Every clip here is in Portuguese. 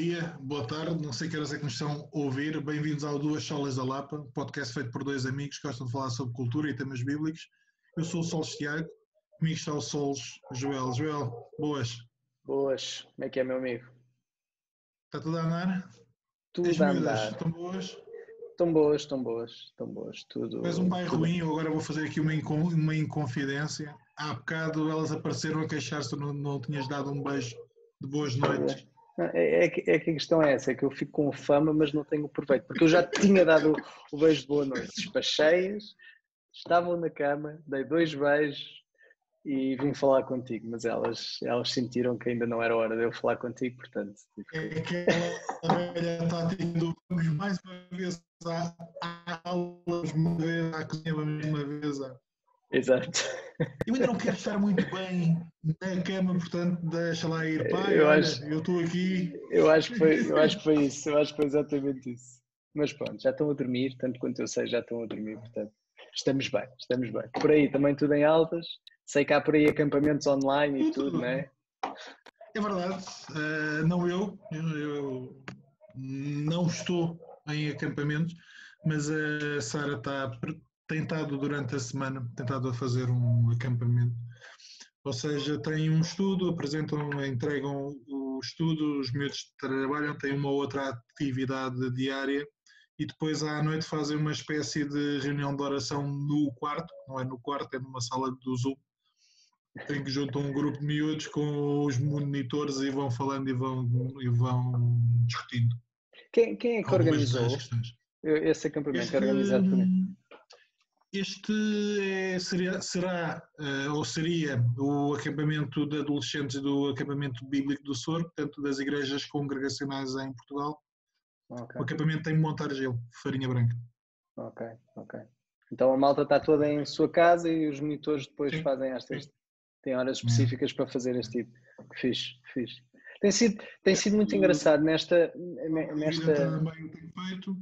dia, boa tarde, não sei que horas é que nos estão a ouvir. Bem-vindos ao Duas Solas da Lapa, um podcast feito por dois amigos que gostam de falar sobre cultura e temas bíblicos. Eu sou o Solos Tiago, comigo está o Solos Joel. Joel, boas. Boas, como é que é, meu amigo? Está tudo a andar? As Tudo a miúdas, andar. estão boas? Estão boas, Tu és um pai tudo. ruim, eu agora vou fazer aqui uma inconfidência. Há bocado elas apareceram a queixar-se, não tinhas dado um beijo de boas noites. É que a questão é essa, é que eu fico com fama, mas não tenho proveito, porque eu já tinha dado o beijo de boa noite. Despachei-as, estavam na cama, dei 2 beijos e vim falar contigo, mas elas sentiram que ainda não era hora de eu falar contigo, portanto... É aquela velha tática do vamos mais uma vez à aula, vamos uma vez à cozinha, vamos uma vez à... Exato. Eu ainda não quero estar muito bem na cama, portanto deixa lá ir, pai, Eu olha, acho, eu estou aqui. eu acho que foi isso, eu acho que foi exatamente isso. Mas pronto, já estão a dormir, tanto quanto eu sei, já estão a dormir, portanto, estamos bem. Por aí também tudo em altas, sei que há por aí acampamentos online e tudo, não é? É verdade, não eu não estou em acampamentos, mas a Sara tem estado durante a semana, tentado a fazer um acampamento. Ou seja, têm um estudo, entregam o estudo, os miúdos trabalham, têm uma outra atividade diária e depois à noite fazem uma espécie de reunião de oração no quarto, não é no quarto, é numa sala do Zoom, em que juntam um grupo de miúdos com os monitores e vão falando e vão discutindo Quem é que algumas das organizou questões. esse acampamento? É Este, organizado por quem? Este seria o acampamento de adolescentes do acampamento bíblico do Soro, portanto das igrejas congregacionais em Portugal. Ok, O acampamento tem Montargil, farinha branca. ok. Então a malta está toda em sua casa e os monitores depois Sim, fazem estas, têm horas sim. específicas para fazer este tipo. Fixe. Tem sido muito engraçado nesta... A Igreja também tem feito,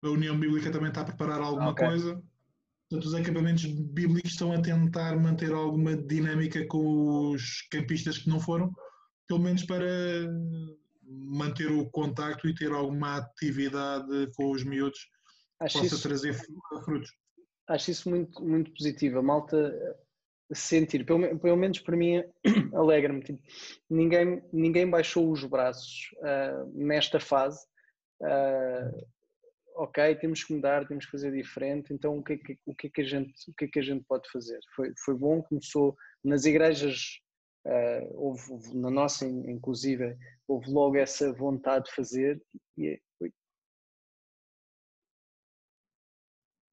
a União Bíblica também está a preparar alguma Ok. coisa. Portanto, os acampamentos bíblicos estão a tentar manter alguma dinâmica com os campistas que não foram, pelo menos para manter o contacto e ter alguma atividade com os miúdos que Acho possa isso, trazer frutos. acho isso muito, muito positivo. A malta sentir, pelo menos para mim, alegra-me. Tipo, ninguém baixou os braços nesta fase. Ok, temos que mudar, temos que fazer diferente. Então, o que é que a gente pode fazer? Foi bom, começou nas igrejas, houve na nossa, inclusive, houve logo essa vontade de fazer.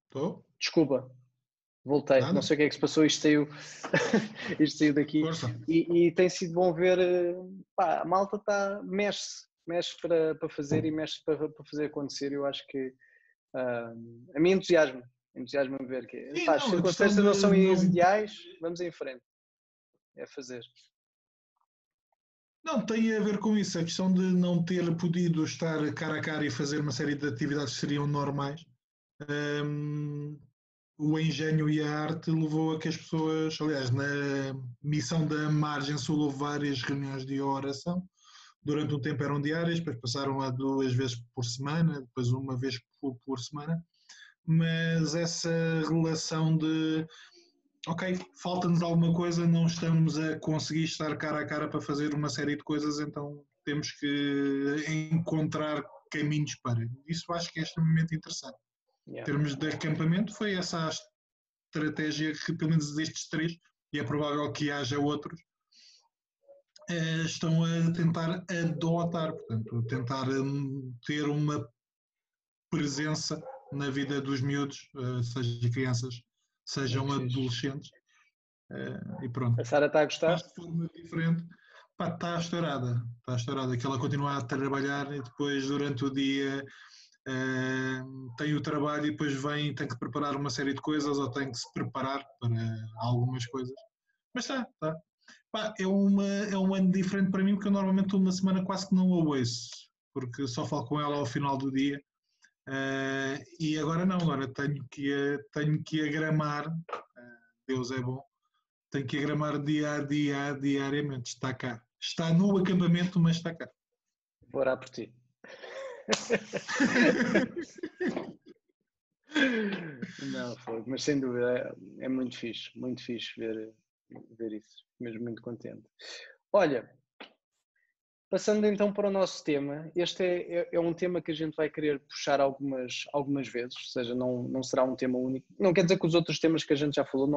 Estou? Desculpa, voltei, não Nada? sei o que é que se passou, isto saiu, isto saiu daqui Força. e tem sido bom ver, pá, a malta mexe para fazer e mexe para fazer acontecer. Eu acho que a mim entusiasma ver que Sim, pá, as não, a questão circunstâncias de não são as não. ideais, vamos em frente, é fazer. Não, tem a ver com isso, a questão de não ter podido estar cara a cara e fazer uma série de atividades que seriam normais. O engenho e a arte levou a que as pessoas, aliás, na missão da Margem Sul houve várias reuniões de oração, durante um tempo eram diárias, depois passaram a 2 vezes por semana, depois uma vez por semana, mas essa relação de ok, falta-nos alguma coisa, não estamos a conseguir estar cara a cara para fazer uma série de coisas, então temos que encontrar caminhos para. Isso acho que é extremamente interessante. Em Yeah. termos de acampamento, foi essa a estratégia que, pelo menos destes três, e é provável que haja outros, estão a tentar adotar, portanto, tentar ter uma presença na vida dos miúdos, seja crianças, sejam Muito fixe. adolescentes, e pronto. A Sara está a gostar? Faz de forma diferente. Pá, está estourada, que ela continua a trabalhar e depois durante o dia tem o trabalho e depois tem que preparar uma série de coisas ou tem que se preparar para algumas coisas. Mas está. Pá, é um ano diferente para mim porque eu normalmente uma semana quase que não a ouço, porque só falo com ela ao final do dia. E agora não, agora tenho que agramar, Deus é bom, tenho que agramar diariamente, está cá. Está no acampamento, mas está cá. Vou orar por ti. Não, foi, mas sem dúvida é muito fixe ver isso, mesmo muito contente. Olha, passando então para o nosso tema, este é um tema que a gente vai querer puxar algumas vezes, ou seja, não será um tema único. Não quer dizer que os outros temas que a gente já falou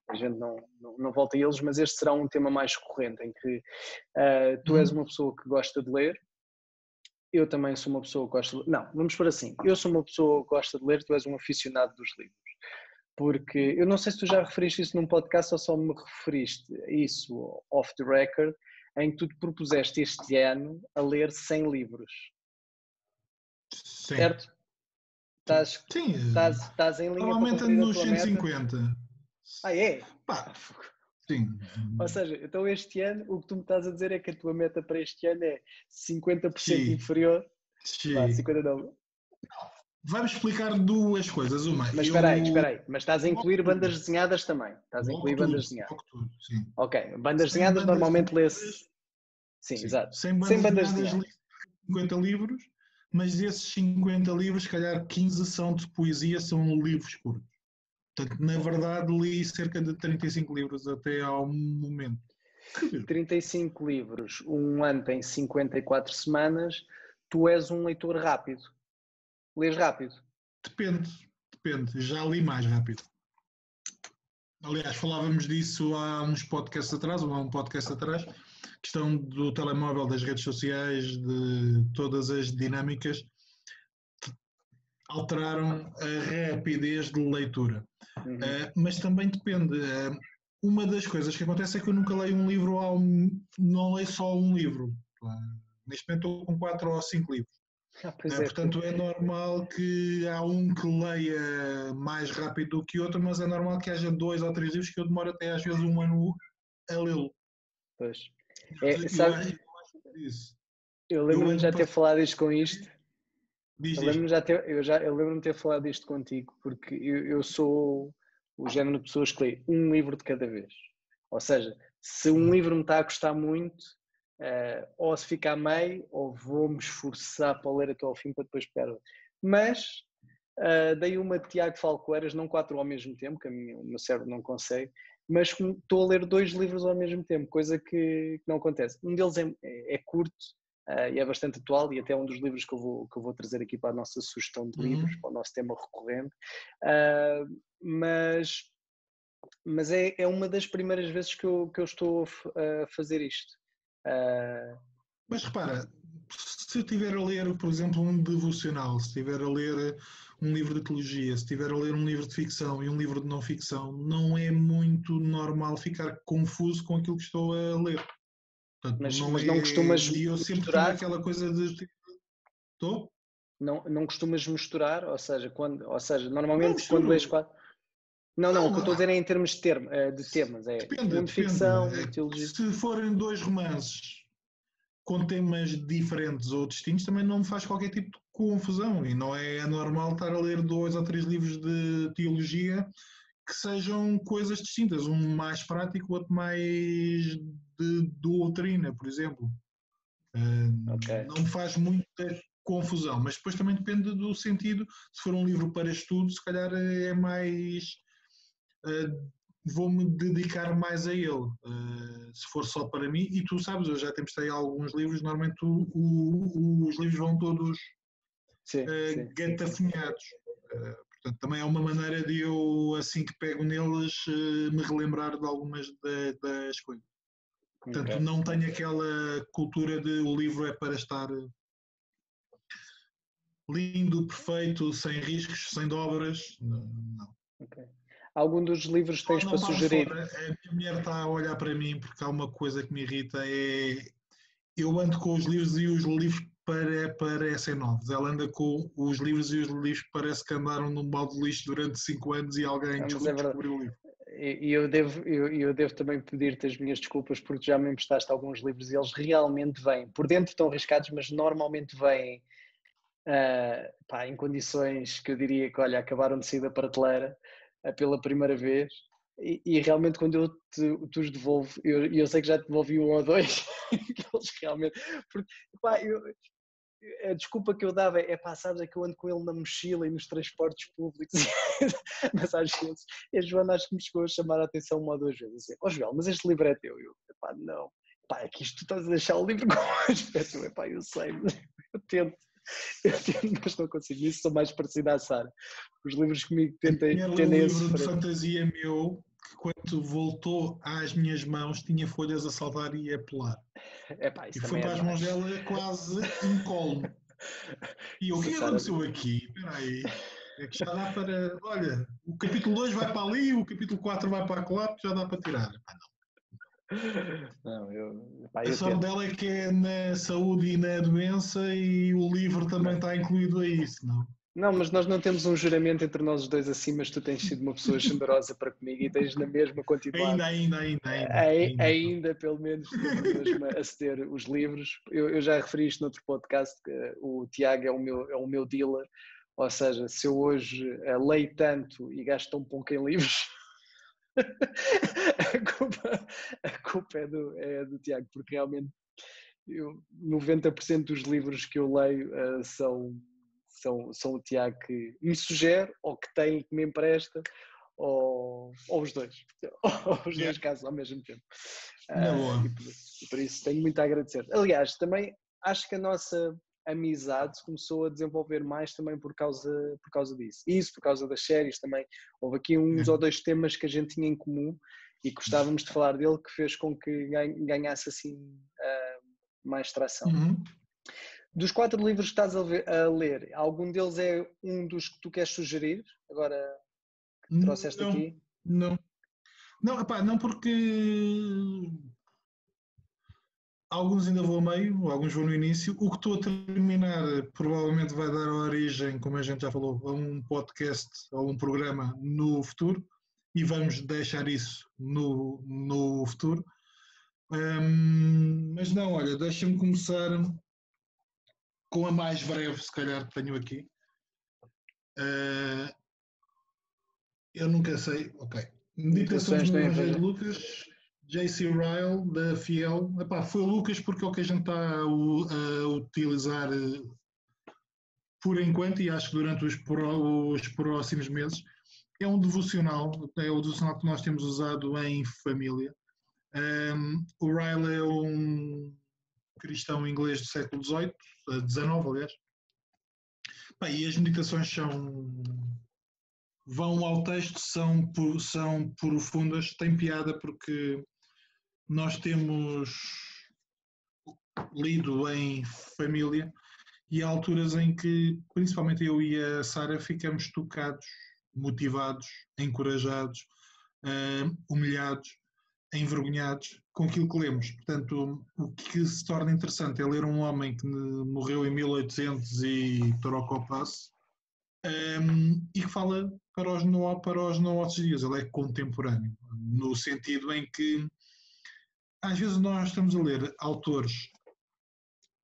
a gente não volta a eles, mas este será um tema mais recorrente, em que tu és uma pessoa que gosta de ler, eu também sou uma pessoa que gosta de ler. Não, vamos por assim, eu sou uma pessoa que gosta de ler, tu és um aficionado dos livros. Porque eu não sei se tu já referiste isso num podcast ou só me referiste isso off the record, em que tu te propuseste este ano a ler 100 livros. Sim. Certo? Sim. Estás em linha para Normalmente cumprir a nos tua meta? 150. Ah, é? Pá, sim. Ou seja, então este ano, o que tu me estás a dizer é que a tua meta para este ano é 50% Sim. inferior. Vá, Sim. 50 não. Vamos explicar duas coisas. Uma, Mas espera aí. Mas estás a incluir bandas desenhadas também? Estás a incluir bandas desenhadas? Logo tudo, sim. Ok, bandas Sem desenhadas bandas normalmente lê-se... desenhadas, Sim, sim. exato. Sem Sem bandas desenhadas, desenhadas. li 50 livros, mas desses 50 livros, se calhar 15 são de poesia, são livros curtos. Portanto, na verdade, li cerca de 35 livros até ao momento. 35 livros, um ano tem 54 semanas, tu és um leitor rápido. Lês rápido? Depende. Já li mais rápido. Aliás, falávamos disso há uns podcasts atrás, ou há um podcast atrás, questão do telemóvel, das redes sociais, de todas as dinâmicas, alteraram a rapidez de leitura. Mas também depende. Uma das coisas que acontece é que eu nunca leio um livro, não leio só um livro. Neste momento estou com 4 ou 5 livros. Portanto, é normal que há um que leia mais rápido do que outro, mas é normal que haja 2 ou 3 livros que eu demoro até às vezes um ano a lê-lo. Pois. Eu lembro-me de já ter falado isto com isto. Diz eu lembro-me de ter falado isto contigo, porque eu sou o género de pessoas que lê um livro de cada vez. Ou seja, se um livro me está a gostar muito, ou se fica a meio, ou vou-me esforçar para ler até ao fim para depois pegar. Mas dei uma de Tiago Falcoeiras, não 4 ao mesmo tempo, que o meu cérebro não consegue, mas estou a ler 2 livros ao mesmo tempo, coisa que não acontece. Um deles é curto e é bastante atual, e até é um dos livros que eu vou trazer aqui para a nossa sugestão de livros, para o nosso tema recorrente, mas é uma das primeiras vezes que eu estou a fazer isto. Mas repara, se eu estiver a ler, por exemplo, um devocional, se estiver a ler um livro de teologia, se estiver a ler um livro de ficção e um livro de não ficção, não é muito normal ficar confuso com aquilo que estou a ler. Portanto, mas não costumas e eu sempre misturar? tive aquela coisa de... Estou? Não costumas misturar? Ou seja, normalmente quando lês 4... Não, o que eu estou a dizer é em termos de temas. Depende. De ficção, de teologia. Se forem 2 romances com temas diferentes ou distintos, também não me faz qualquer tipo de confusão. E não é normal estar a ler 2 ou 3 livros de teologia que sejam coisas distintas. Um mais prático, outro mais de doutrina, por exemplo. Não me faz muita confusão, mas depois também depende do sentido. Se for um livro para estudo, se calhar é mais... vou-me dedicar mais a ele. Se for só para mim, e tu sabes, eu já testei alguns livros, normalmente os livros vão todos gatafunhados. Portanto, também é uma maneira de eu, assim que pego neles, me relembrar de algumas das coisas. Portanto, não tenho aquela cultura de o livro é para estar lindo, perfeito, sem riscos, sem dobras. Não. Algum dos livros tens para sugerir? Fora, a minha mulher está a olhar para mim porque há uma coisa que me irrita, eu ando com os livros e os livros parecem novos. Ela anda com os livros e os livros parece que andaram num balde de lixo durante 5 anos e alguém descobriu o livro. E eu devo também pedir-te as minhas desculpas porque já me emprestaste alguns livros e eles realmente vêm, por dentro estão arriscados, mas normalmente vêm em condições que eu diria que, olha, acabaram de sair da prateleira pela primeira vez. E realmente quando eu te os devolvo, eu sei que já te devolvi um ou dois, que eles realmente. Porque, pá, a desculpa que eu dava é pá, sabes, é que eu ando com ele na mochila e nos transportes públicos, mas às vezes, e a Joana acho que me chegou a chamar a atenção uma ou duas vezes, assim, ó Joel, mas este livro é teu, eu, epá, não, pá, é que isto tu estás a deixar o livro com aspecto, epá, eu sei, mas eu tento, mas não consigo, isso sou mais parecido à Sara, os livros comigo Tinha ali um tendem a livro de sofrer. fantasia meu que quando voltou às minhas mãos tinha folhas a saltar e a pular. Epá, isso E foi também é para as mãos demais. dela quase incólume. E eu, o Se que a é que Sara... aconteceu aqui? Espera aí. É que já dá para. Olha, o capítulo 2 vai para ali, o capítulo 4 vai para lá, já dá para tirar. Não, A eu sorte tento. dela é que é na saúde e na doença e o livro também Não. está incluído a isso, não? Não, mas nós não temos um juramento entre nós os dois assim, mas tu tens sido uma pessoa generosa para comigo e tens na mesma continuado, ainda pelo menos continuas-me a ceder os livros. Eu já referi isto noutro podcast, que o Tiago é o meu dealer, ou seja, se eu hoje leio tanto e gasto tão pouco em livros, a culpa é do Tiago, porque realmente 90% dos livros que eu leio são o Tiago que me sugere, ou que tem e que me empresta, ou os dois. Ou os Yeah. dois casos ao mesmo tempo. Na boa. E por isso tenho muito a agradecer. Aliás, também acho que a nossa amizade começou a desenvolver mais também por causa disso. Isso, por causa das séries também. Houve aqui uns ou dois temas que a gente tinha em comum e gostávamos de falar dele, que fez com que ganhasse assim mais tração. Uhum. Dos 4 livros que estás a ler, algum deles é um dos que tu queres sugerir? Agora que trouxeste Não, aqui? não. Não, epá, não porque alguns ainda vou a meio, alguns vou no início. O que estou a terminar provavelmente vai dar origem, como a gente já falou, a um podcast ou um programa no futuro e vamos deixar isso no futuro. Mas não, olha, deixa-me começar com a mais breve, se calhar, que tenho aqui. Eu nunca sei, ok. Meditações Meditações no no Evangelho de Evangelho. Lucas, J.C. Ryle, da Fiel. Epá, foi o Lucas porque é o que a gente está a utilizar por enquanto e acho que durante os próximos meses. É um devocional, é o devocional que nós temos usado em família. O Ryle é um cristão inglês do século XVIII, XIX, aliás. E as meditações vão ao texto, são profundas, tem piada porque nós temos lido em família e há alturas em que, principalmente eu e a Sara, ficamos tocados, motivados, encorajados, humilhados, envergonhados com aquilo que lemos. Portanto, o que se torna interessante é ler um homem que morreu em 1800 e Torocopaz e que fala para os nossos dias. Ele é contemporâneo, no sentido em que às vezes nós estamos a ler autores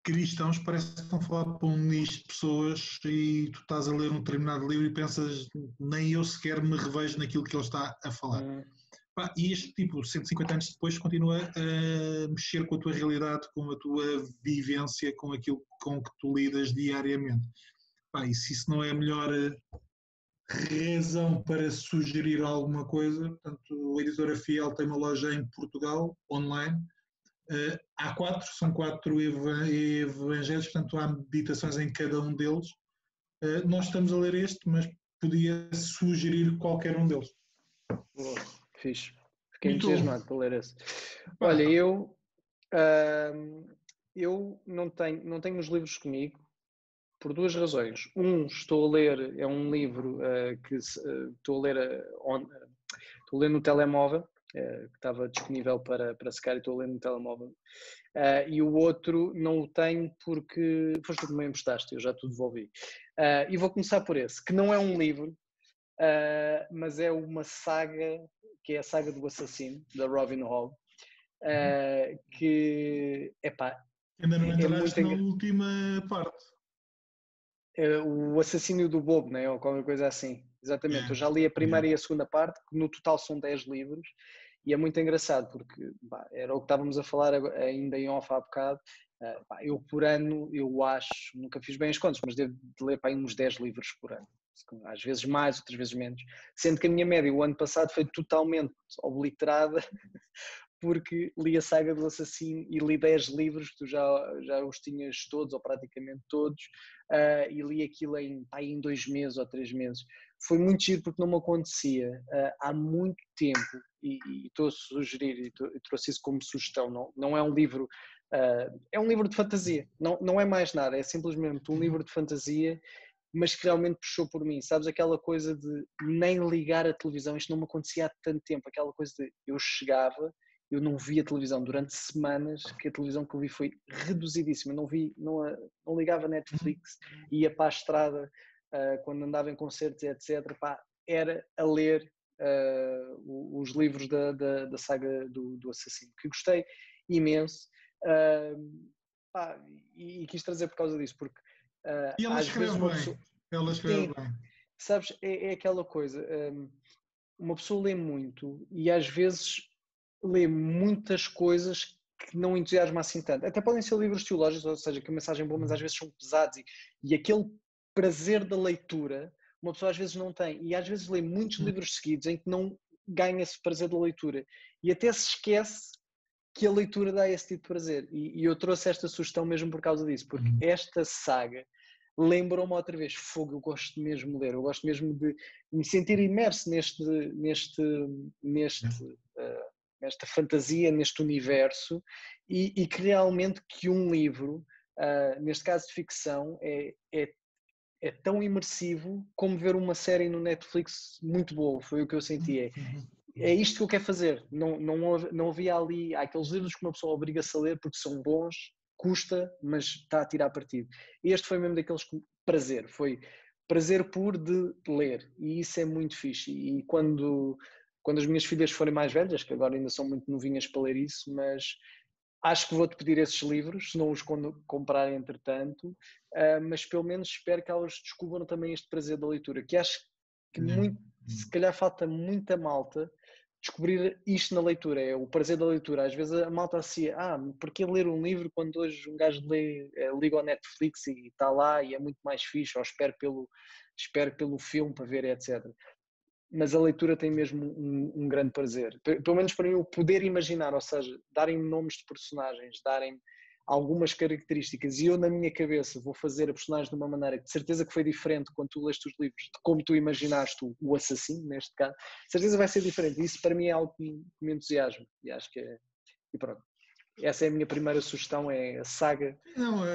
cristãos, parece que estão a falar para um nicho de pessoas e tu estás a ler um determinado livro e pensas, nem eu sequer me revejo naquilo que ele está a falar. E este tipo, 150 anos depois, continua a mexer com a tua realidade, com a tua vivência, com aquilo com que tu lidas diariamente. E se isso não é a melhor razão para sugerir alguma coisa, portanto, a editora Fiel tem uma loja em Portugal, online. Há 4, são 4 evangelhos, portanto há meditações em cada um deles. Nós estamos a ler este, mas podia sugerir qualquer um deles. Boa, fixe. Fiquei E tu? entusiasmado para ler esse. Olha, eu não tenho os livros comigo por duas razões. Estou a ler, é um livro que estou a ler no telemóvel, que estava disponível para secar e estou a ler no telemóvel. E o outro não o tenho porque foste tu que me emprestaste, eu já te devolvi. E vou começar por esse, que não é um livro, mas é uma saga, que é a saga do assassino, da Robin Hall, que, epá, Ainda não é muito entraste na última parte. O Assassínio do Bobo, né? Ou qualquer coisa assim. Exatamente. Eu já li a primeira e a segunda parte, que no total são 10 livros, e é muito engraçado, porque era o que estávamos a falar ainda em off há bocado. Eu por ano, eu acho, nunca fiz bem as contas, mas devo de ler para aí uns 10 livros por ano. Às vezes mais, outras vezes menos. Sendo que a minha média o ano passado foi totalmente obliterada porque li a saga do assassino e li 10 livros, que tu já os tinhas todos, ou praticamente todos, e li aquilo em 2 meses ou 3 meses. Foi muito giro porque não me acontecia há muito tempo, e estou a sugerir, e trouxe isso como sugestão, não é um livro, é um livro de fantasia, não é mais nada, é simplesmente um livro de fantasia, mas que realmente puxou por mim, sabes, aquela coisa de nem ligar a televisão, isto não me acontecia há tanto tempo, aquela coisa de eu chegava, eu não via televisão durante semanas, que a televisão que eu vi foi reduzidíssima, não ligava Netflix, ia para a estrada quando andava em concertos, etc. Era a ler os livros da saga do assassino, que gostei imenso, e quis trazer por causa disso, porque E ela às vezes escreve uma bem. pessoa... Ela escreve bem. Sabes, é aquela coisa, uma pessoa lê muito e às vezes lê muitas coisas que não entusiasma assim tanto. Até podem ser livros teológicos, ou seja, que a mensagem é boa, mas às vezes são pesados e aquele prazer da leitura uma pessoa às vezes não tem. E às vezes lê muitos livros seguidos em que não ganha esse prazer da leitura e até se esquece que a leitura dá esse tipo de prazer. E eu trouxe esta sugestão mesmo por causa disso, porque esta saga lembrou-me outra vez, fogo, eu gosto mesmo de ler, eu gosto mesmo de me sentir imerso nesta fantasia, neste universo, e que realmente que um livro, neste caso de ficção, é tão imersivo como ver uma série no Netflix muito boa, foi o que eu senti. É isto que eu quero fazer. Não havia ali. Há aqueles livros que uma pessoa obriga-se a ler porque são bons, custa, mas está a tirar partido. Este foi mesmo daqueles prazer. Foi prazer puro de ler. E isso é muito fixe. E quando as minhas filhas forem mais velhas, que agora ainda são muito novinhas para ler isso, mas acho que vou-te pedir esses livros, se não os comprarem entretanto, mas pelo menos espero que elas descubram também este prazer da leitura, que acho que se calhar falta muita malta descobrir isto na leitura, é o prazer da leitura. Às vezes a malta associa, porque ler um livro quando hoje um gajo liga ao Netflix e está lá e é muito mais fixe, ou espero pelo filme para ver, etc. Mas a leitura tem mesmo um grande prazer. Pelo menos para mim, o poder imaginar, ou seja, darem-me nomes de personagens, darem-me algumas características e eu na minha cabeça vou fazer a personagem de uma maneira que de certeza que foi diferente quando tu leste os livros, de como tu imaginaste o assassino, neste caso, de certeza vai ser diferente. Isso para mim é algo que me entusiasma e acho que é... E pronto, essa é a minha primeira sugestão, é a saga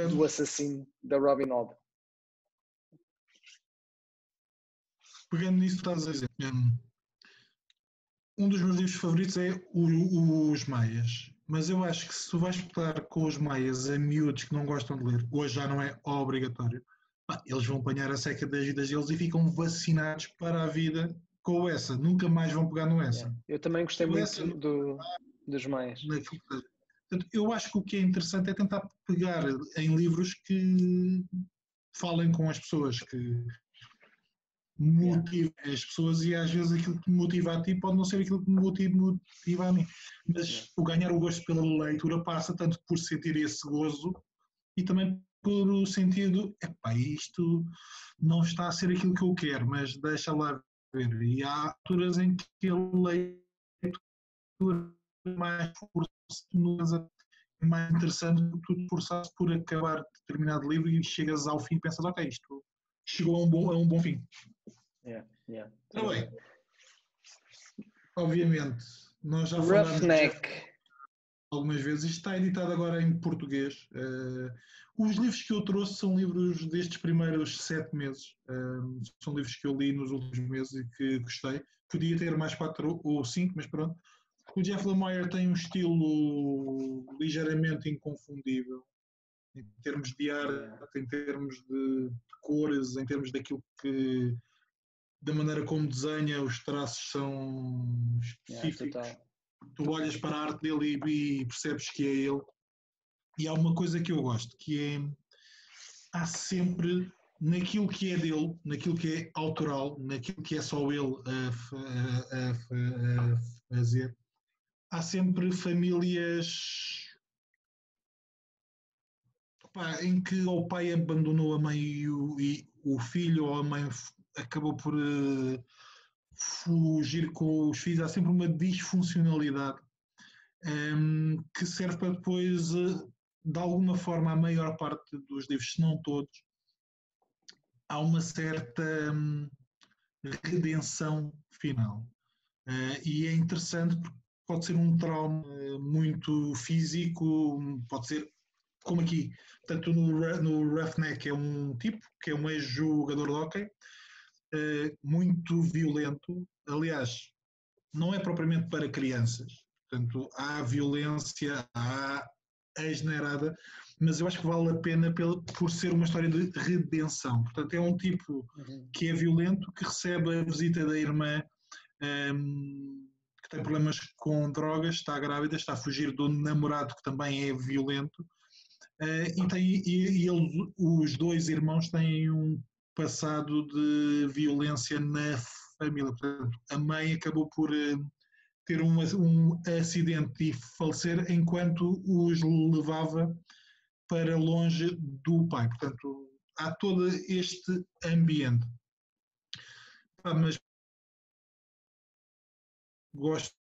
do assassino da Robin Hood. Pegando nisso que estás a dizer, um dos meus livros favoritos é Os Maias, mas eu acho que se tu vais estar com os Maias a miúdos que não gostam de ler, hoje já não é obrigatório, eles vão apanhar a seca das vidas deles e ficam vacinados para a vida com o Essa, nunca mais vão pegar no Essa. Eu também gostei muito dos Maias. Portanto, eu acho que o que é interessante é tentar pegar em livros que falem com as pessoas, que motiva as pessoas e às vezes aquilo que me motiva a ti pode não ser aquilo que me motiva a mim. Mas o ganhar o gosto pela leitura passa tanto por sentir esse gozo e também por o sentido, isto não está a ser aquilo que eu quero, mas deixa lá ver. E há alturas em que a leitura mais forçosa é mais interessante do que tu te forçaste por acabar determinado livro e chegas ao fim e pensas, ok, isto chegou a um bom fim. Está bem. Obviamente, nós já falámos algumas vezes, isto está editado agora em português. Os livros que eu trouxe são livros destes primeiros 7 meses. São livros que eu li nos últimos meses e que gostei. Podia ter mais 4 ou 5, mas pronto. O Jeff Lemire tem um estilo ligeiramente inconfundível em termos de arte, em termos de cores, em termos daquilo que, da maneira como desenha, os traços são específicos. Tu olhas para a arte dele e percebes que é ele. E há uma coisa que eu gosto, que é há sempre naquilo que é dele, naquilo que é autoral, naquilo que é só ele a fazer, há sempre famílias, pá, em que ou o pai abandonou a mãe e o filho ou a mãe acabou por fugir com os filhos. Há sempre uma disfuncionalidade que serve para depois, de alguma forma, a maior parte dos livros, se não todos, há uma certa redenção final. E é interessante porque pode ser um trauma muito físico, pode ser como aqui. Portanto, no Roughneck é um tipo que é um ex-jogador de hóquei, muito violento. Aliás, não é propriamente para crianças. Portanto, há violência, há asneirada, mas eu acho que vale a pena por ser uma história de redenção. Portanto, é um tipo que é violento, que recebe a visita da irmã, que tem problemas com drogas, está grávida, está a fugir do namorado que também é violento, e os dois irmãos têm um passado de violência na família. Portanto, a mãe acabou por ter um acidente e falecer enquanto os levava para longe do pai. Portanto, há todo este ambiente. Mas gosto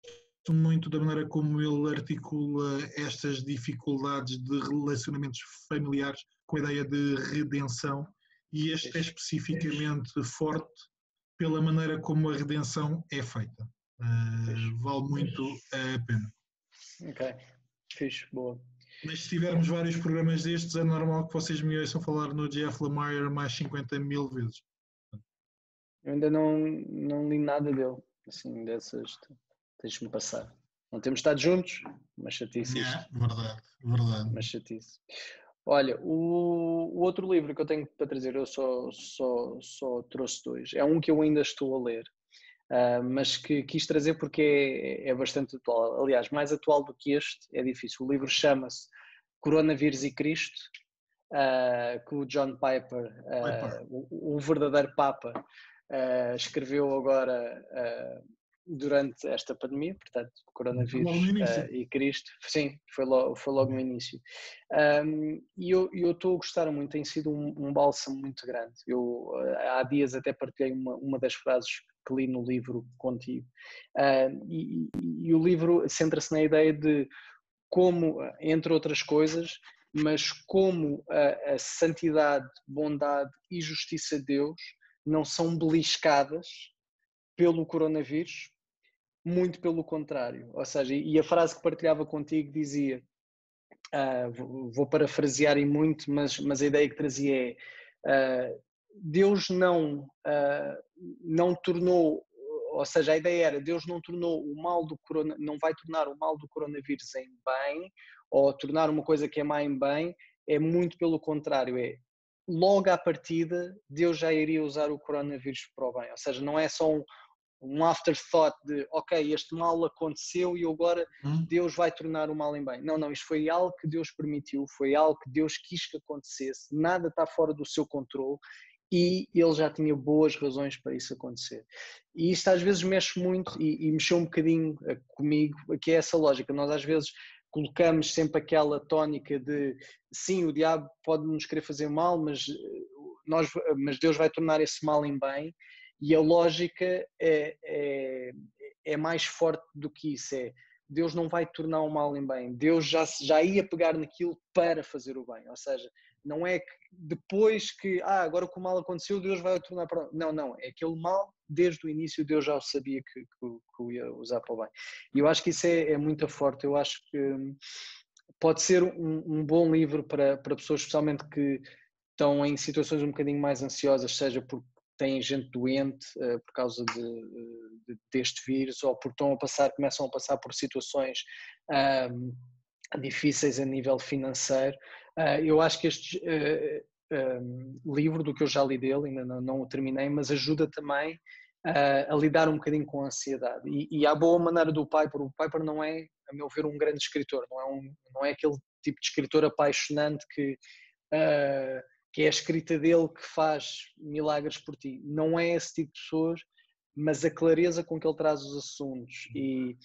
muito da maneira como ele articula estas dificuldades de relacionamentos familiares com a ideia de redenção, e este é especificamente forte pela maneira como a redenção é feita. Vale muito a pena. Ok, fixe, boa. Mas se tivermos vários programas destes, é normal que vocês me ouçam falar no Jeff Lemire mais 50.000 vezes. Eu ainda não li nada dele, assim, dessas. Deixa-me passar. Não temos estado juntos, mas chatice isto. Verdade, verdade. Mas chatice. Olha, o outro livro que eu tenho para trazer, eu só trouxe dois. É um que eu ainda estou a ler, mas que quis trazer porque é bastante atual. Aliás, mais atual do que este é difícil. O livro chama-se Coronavírus e Cristo, que o John Piper, o verdadeiro Papa, escreveu agora durante esta pandemia, portanto, coronavírus e Cristo. Sim, foi logo no início. E eu estou a gostar muito, tem sido um bálsamo muito grande. Eu há dias até partilhei uma das frases que li no livro contigo. E o livro centra-se na ideia de como, entre outras coisas, mas como a santidade, bondade e justiça de Deus não são beliscadas pelo coronavírus, muito pelo contrário. Ou seja, e a frase que partilhava contigo dizia, vou parafrasear e muito, mas a ideia que trazia é, Deus não tornou, ou seja, a ideia era, Deus não tornou o mal do não vai tornar o mal do coronavírus em bem, ou tornar uma coisa que é má em bem, é muito pelo contrário, logo à partida, Deus já iria usar o coronavírus para o bem, ou seja, não é só um afterthought de, ok, este mal aconteceu e agora Deus vai tornar o mal em bem. Não, isto foi algo que Deus permitiu, foi algo que Deus quis que acontecesse, nada está fora do seu controle e ele já tinha boas razões para isso acontecer. E isto às vezes mexe muito e mexeu um bocadinho comigo, que é essa lógica. Nós às vezes colocamos sempre aquela tónica de, sim, o diabo pode nos querer fazer mal, mas Deus vai tornar esse mal em bem. E a lógica é mais forte do que isso, Deus não vai tornar o mal em bem, Deus já ia pegar naquilo para fazer o bem, ou seja, não é que depois que, agora que o mal aconteceu, Deus vai tornar para... Não, é aquele mal, desde o início Deus já o sabia que o ia usar para o bem. E eu acho que isso é muito forte, eu acho que pode ser um bom livro para pessoas, especialmente que estão em situações um bocadinho mais ansiosas, seja porque têm gente doente por causa deste vírus, ou porque começam a passar por situações difíceis a nível financeiro. Eu acho que este livro, do que eu já li dele, ainda não o terminei, mas ajuda também a lidar um bocadinho com a ansiedade. E à boa maneira do Piper, o Piper não é, a meu ver, um grande escritor, não é aquele tipo de escritor apaixonante que que é a escrita dele que faz milagres por ti. Não é esse tipo de pessoas, mas a clareza com que ele traz os assuntos e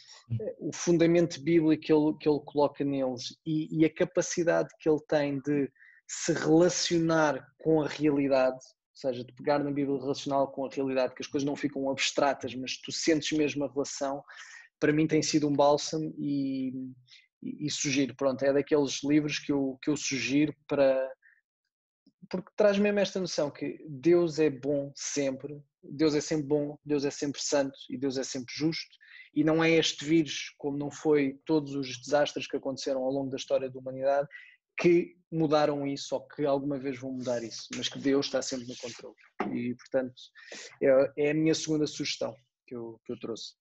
o fundamento bíblico que ele coloca neles e a capacidade que ele tem de se relacionar com a realidade, ou seja, de pegar na Bíblia relacional com a realidade, que as coisas não ficam abstratas, mas tu sentes mesmo a relação, para mim tem sido um bálsamo e sugiro, pronto, é daqueles livros que eu sugiro porque traz mesmo esta noção que Deus é bom sempre, Deus é sempre bom, Deus é sempre santo e Deus é sempre justo, e não é este vírus, como não foi todos os desastres que aconteceram ao longo da história da humanidade, que mudaram isso ou que alguma vez vão mudar isso, mas que Deus está sempre no controle. E, portanto, é a minha segunda sugestão que eu trouxe.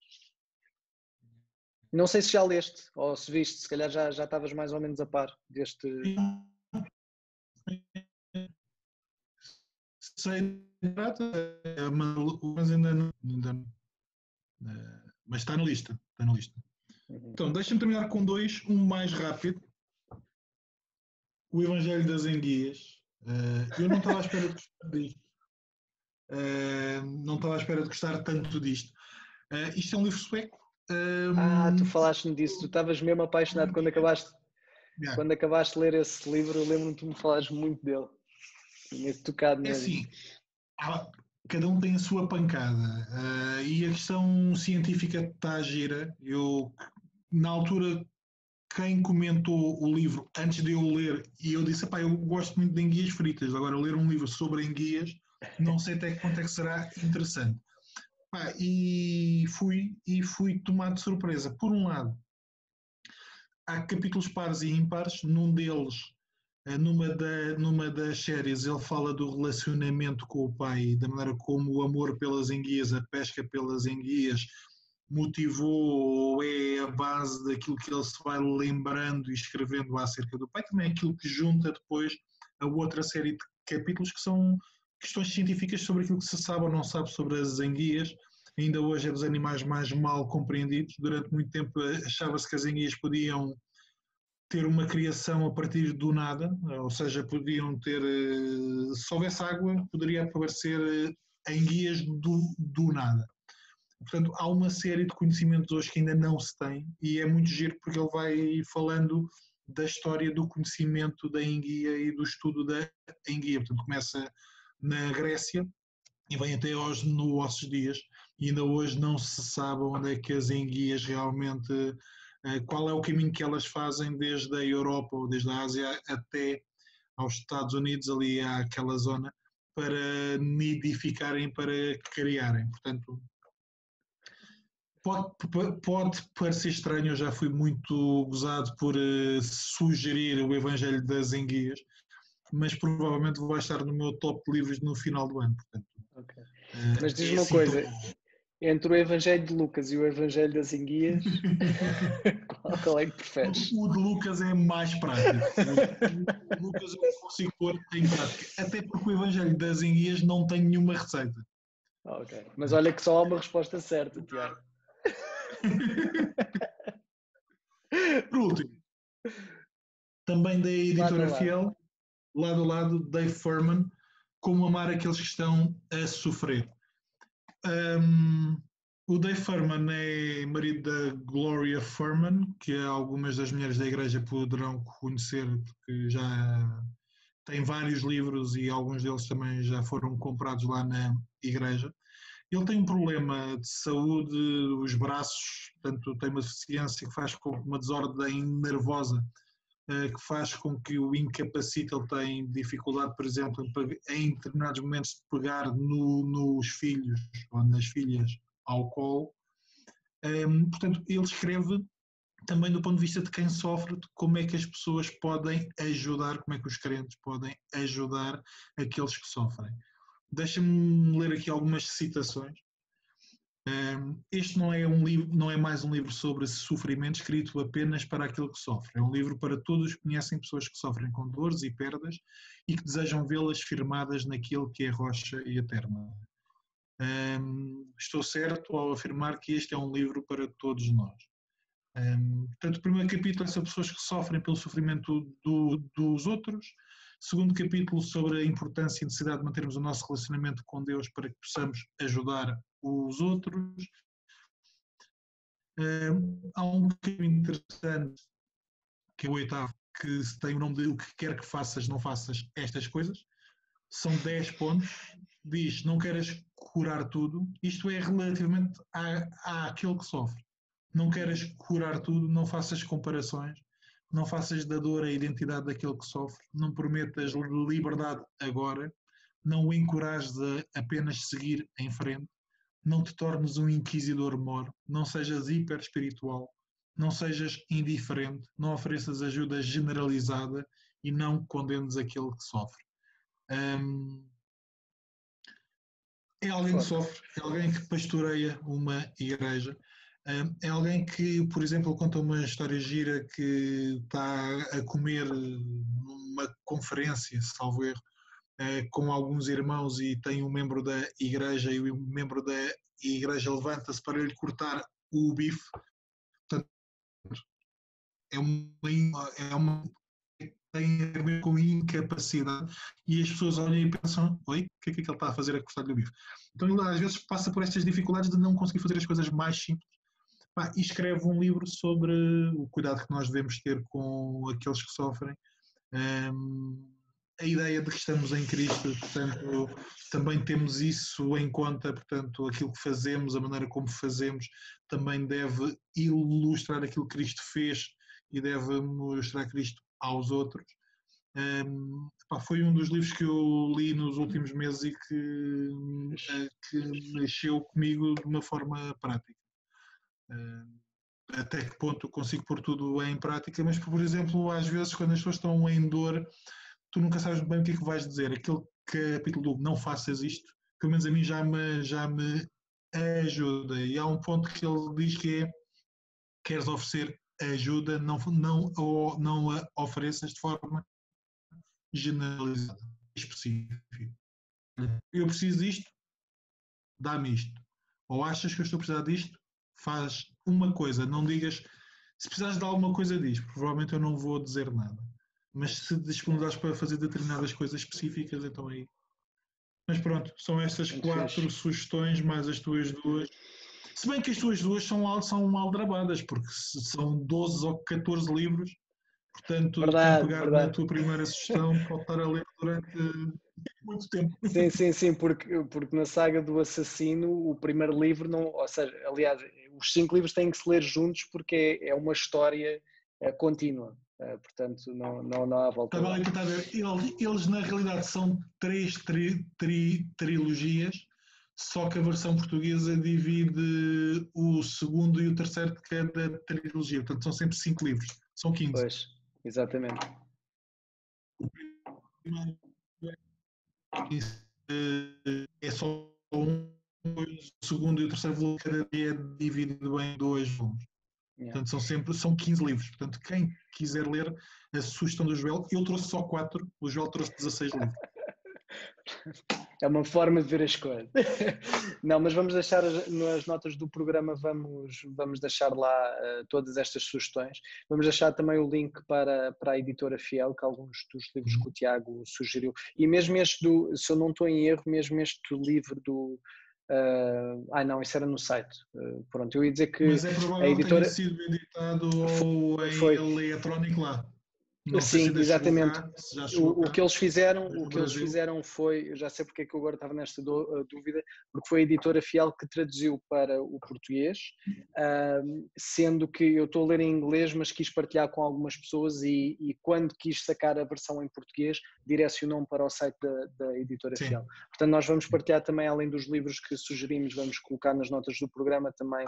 Não sei se já leste ou se viste, se calhar já estavas mais ou menos a par deste... Sei, mas ainda não. Mas está na lista. Está na lista. Então, deixa-me terminar com dois, um mais rápido. O Evangelho das Enguias. Eu não estava à espera de gostar disto. Não estava à espera de gostar tanto disto. Isto é um livro sueco. Tu falaste-me disso. Tu estavas mesmo apaixonado quando acabaste de ler esse livro. Eu lembro-me que tu me falaste muito dele. Tinha-te tocado mesmo. É assim, cada um tem a sua pancada. E a questão científica está gira. Eu, na altura, quem comentou o livro antes de eu ler, e eu disse, eu gosto muito de enguias fritas, agora ler um livro sobre enguias, não sei até que ponto é que será interessante. E fui tomado de surpresa. Por um lado, há capítulos pares e ímpares, num deles, numa das séries, ele fala do relacionamento com o pai, da maneira como o amor pelas enguias, a pesca pelas enguias, motivou ou é a base daquilo que ele se vai lembrando e escrevendo acerca do pai, também é aquilo que junta depois a outra série de capítulos que são questões científicas sobre aquilo que se sabe ou não sabe sobre as enguias. Ainda hoje é dos animais mais mal compreendidos. Durante muito tempo achava-se que as enguias podiam ter uma criação a partir do nada, ou seja, podiam ter, se houvesse água, poderia aparecer enguias do nada. Portanto, há uma série de conhecimentos hoje que ainda não se tem e é muito giro porque ele vai falando da história do conhecimento da enguia e do estudo da enguia. Portanto, começa na Grécia e vem até aos nossos dias e ainda hoje não se sabe onde é que as enguias realmente, qual é o caminho que elas fazem desde a Europa ou desde a Ásia até aos Estados Unidos, ali àquela zona, para nidificarem, para criarem. Portanto, pode parecer estranho, eu já fui muito gozado por sugerir o Evangelho das Enguias, mas provavelmente vai estar no meu top de livros no final do ano. Portanto, okay. Mas diz uma coisa, entre o Evangelho de Lucas e o Evangelho das Enguias, qual é que preferes? O de Lucas é mais prático. O de Lucas eu consigo pôr em prática, até porque o Evangelho das Enguias não tem nenhuma receita. Ok, mas olha que só há uma resposta certa, Tiago. Por último, também da editora Fiel, lado a lado, Dave Furman, Como Amar Aqueles que Estão a Sofrer. O Dave Furman é marido da Gloria Furman, que algumas das mulheres da igreja poderão conhecer, porque já tem vários livros e alguns deles também já foram comprados lá na igreja. Ele tem um problema de saúde, os braços, portanto, tem uma deficiência que faz com uma desordem nervosa, que faz com que o incapacite. Ele tem dificuldade, por exemplo, em determinados momentos de pegar nos filhos ou nas filhas ao colo. Portanto, ele escreve também do ponto de vista de quem sofre, de como é que as pessoas podem ajudar, como é que os crentes podem ajudar aqueles que sofrem. Deixa-me ler aqui algumas citações. Este não é um livro, não é mais um livro sobre sofrimento escrito apenas para aquele que sofre. É um livro para todos que conhecem pessoas que sofrem com dores e perdas e que desejam vê-las firmadas naquilo que é rocha e eterna. Estou certo ao afirmar que este é um livro para todos nós. Portanto, o primeiro capítulo é sobre pessoas que sofrem pelo sofrimento dos outros Segundo capítulo sobre a importância e necessidade de mantermos o nosso relacionamento com Deus para que possamos ajudar os outros. Há um bocadinho interessante, que é o 8º, que tem o nome de o que quer que faças, não faças estas coisas. São 10 pontos. Diz, não queres curar tudo. Isto é relativamente àquele que sofre. Não queres curar tudo, não faças comparações, não faças da dor a identidade daquele que sofre, não prometas liberdade agora, não o encorajes a apenas seguir em frente, não te tornes um inquisidor mor, não sejas hiper espiritual, não sejas indiferente, não ofereças ajuda generalizada e não condenes aquele que sofre. É alguém que sofre, é alguém que pastoreia uma igreja, é alguém que, por exemplo, conta uma história gira que está a comer numa conferência, salvo erro, com alguns irmãos e tem um membro da igreja e o membro da igreja levanta-se para lhe cortar o bife. Portanto, é uma tem a ver com incapacidade e as pessoas olham e pensam, oi, o que é que ele está a fazer a cortar-lhe o bife? Então ele às vezes passa por estas dificuldades de não conseguir fazer as coisas mais simples. E escreve um livro sobre o cuidado que nós devemos ter com aqueles que sofrem. A ideia de que estamos em Cristo, portanto, também temos isso em conta, portanto, aquilo que fazemos, a maneira como fazemos, também deve ilustrar aquilo que Cristo fez e deve mostrar Cristo aos outros. Foi um dos livros que eu li nos últimos meses e que mexeu comigo de uma forma prática. Até que ponto eu consigo pôr tudo em prática, mas, por exemplo, às vezes quando as pessoas estão em dor, tu nunca sabes bem o que é que vais dizer. Aquele capítulo do não faças isto, pelo menos a mim já me ajuda. E há um ponto que ele diz que é: queres oferecer ajuda, não a ofereças de forma generalizada, específica. Eu preciso disto, dá-me isto. Ou achas que eu estou a precisar disto, faz uma coisa, não digas, se precisares de alguma coisa diz, provavelmente eu não vou dizer nada. Mas se disponibilizares para fazer determinadas coisas específicas, então aí. Mas pronto, são estas 4 sugestões, mais as tuas 2. Se bem que as tuas 2 são aldrabadas, porque são 12 ou 14 livros, portanto, verdade, quem pegar verdade. na tua primeira sugestão pode estar a ler durante muito tempo. Sim, porque na saga do assassino, o primeiro livro, não, ou seja, aliás, os 5 livros têm que se ler juntos porque é uma história contínua, portanto não há volta. Estava ali a tentar ver, eles na realidade são 3 trilogias, só que a versão portuguesa divide o segundo e o terceiro de cada trilogia, portanto são sempre 5 livros, são 15. Pois, exatamente. É só um, o segundo e o terceiro volume cada dia é dividido em 2 volumes. Portanto, são 15 livros. Portanto, quem quiser ler a sugestão do Joel, eu trouxe só 4, o Joel trouxe 16 livros. É uma forma de ver as coisas. Não, mas vamos deixar nas notas do programa, vamos deixar lá todas estas sugestões. Vamos deixar também o link para a editora Fiel, que alguns dos livros que o Tiago sugeriu. E mesmo este se eu não estou em erro, mesmo este livro do... não, isso era no site. Pronto, eu ia dizer que mas é provável a editora... que tenha sido editado ou em eletrónico lá. Não sei Sim, se exatamente. O que eles fizeram foi, eu já sei porque é que eu agora estava nesta dúvida, porque foi a editora Fiel que traduziu para o português, sendo que eu estou a ler em inglês, mas quis partilhar com algumas pessoas e quando quis sacar a versão em português, direcionou-me para o site da editora Fiel. Portanto, nós vamos partilhar também, além dos livros que sugerimos, vamos colocar nas notas do programa também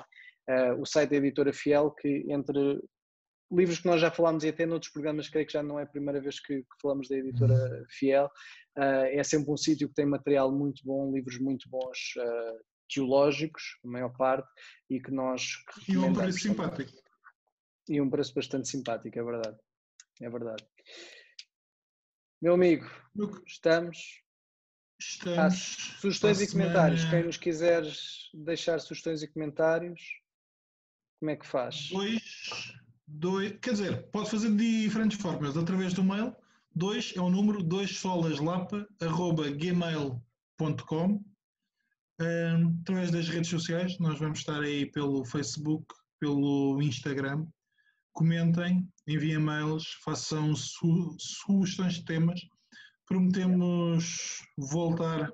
o site da editora Fiel, que entre livros que nós já falámos e até noutros programas, creio que já não é a primeira vez que falamos da editora Fiel, é sempre um sítio que tem material muito bom, livros muito bons, teológicos, a maior parte, e que nós recomendamos. E um preço simpático. E um preço bastante simpático, é verdade. É verdade. Meu amigo, estamos sugestões e comentários. Quem nos quiser deixar sugestões e comentários, como é que faz? Quer dizer, pode fazer de diferentes formas, através do mail, 2 é o número 2solaslapa@gmail.com. Através das redes sociais, nós vamos estar aí pelo Facebook, pelo Instagram. Comentem, enviem mails, façam sugestões de temas. Prometemos voltar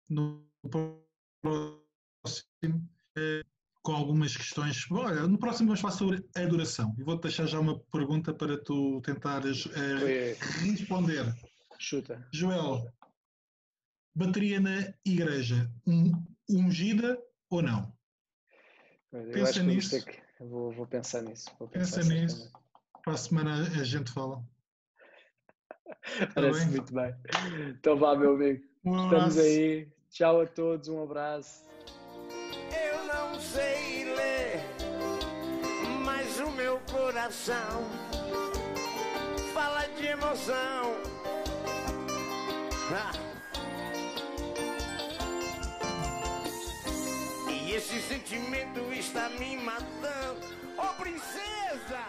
no próximo com algumas questões. Olha, no próximo vamos falar sobre a adoração. E vou-te deixar já uma pergunta para tu tentares responder. Chuta. Joel, bateria na igreja, ungida ou não? Pensa nisso. Vou pensar nisso. Pensa nisso. Para a semana a gente fala. Parece muito bem. Então vá, meu amigo. Estamos aí. Tchau a todos. Um abraço. Eu não sei ler, mas o meu coração fala de emoção. E esse sentimento está me matando. Oh, princesa!